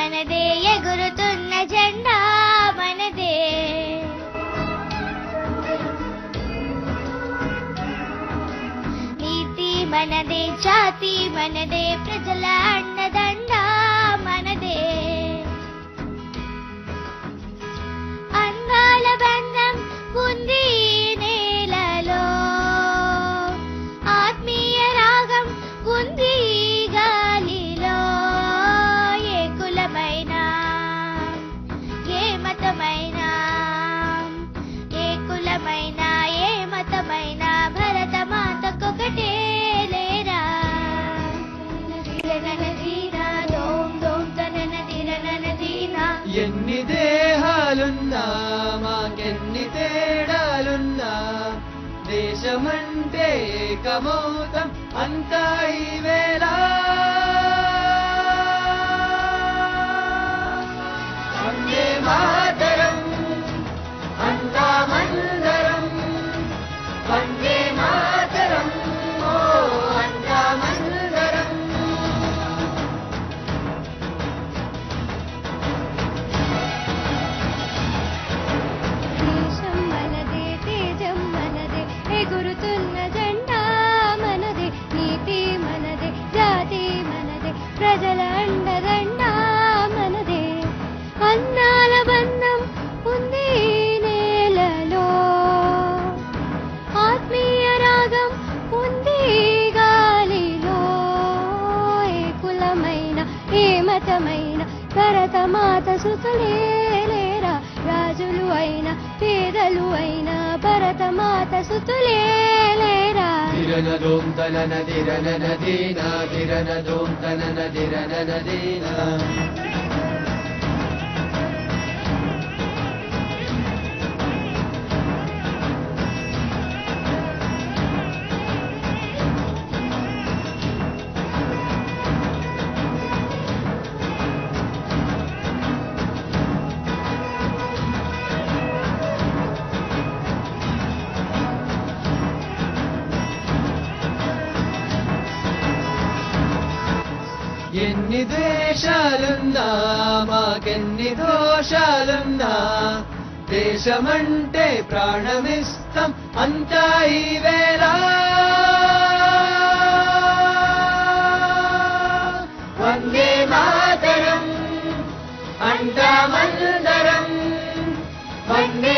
మనదే ఎగురుతున్న జెండా మనదే నీతి మనదే జాతి మనదే ప్రజల అండదండ మనదే అందాల బంధం ఉంది నేలలో ఆత్మీయ రాగం ఉంది గాలిలో ఏ కులమైన ఏ మతమైన ఏ కులమైన ఏ మతమైన భరత మాతకొకటే లేరా దిరనదీనా దోం దోం తననదిరనదీనా ఎన్ని దేహాలున్నా మాకెన్ని తేడాలున్నా దేశమంటే ఏకమౌతం అంతా ఈ వేళ వందే మాతరం అంతా మందరం వందే మాతరం ఓ అంతా మందరం దేశం మనదే తేజం మనదే ఎగురుతున్న జెండా మనదే నీతి మనదే జాతి మనదే ప్రజల అండదండ మనదే అన్నాల బంధం ఉంది నేలలో ఆత్మీయ రాగం ఉంది గాలిలో ఏ కులమైన ఏ మతమైన భరత మాత సుతులే లేరా రాజులు అయినా పేదలు అయినా భరత మాత సుతులే లేరా దిరనదోం తననదిరనదీనా దిరనదోం తననదిరనదీనా ఎన్ని ద్వేషాలున్నా మాకెన్ని దోషాలున్నా దేశమంటే ప్రాణమిస్తాం అంతా ఈ వేళ వందే మాతరం అంతా మందరం వందే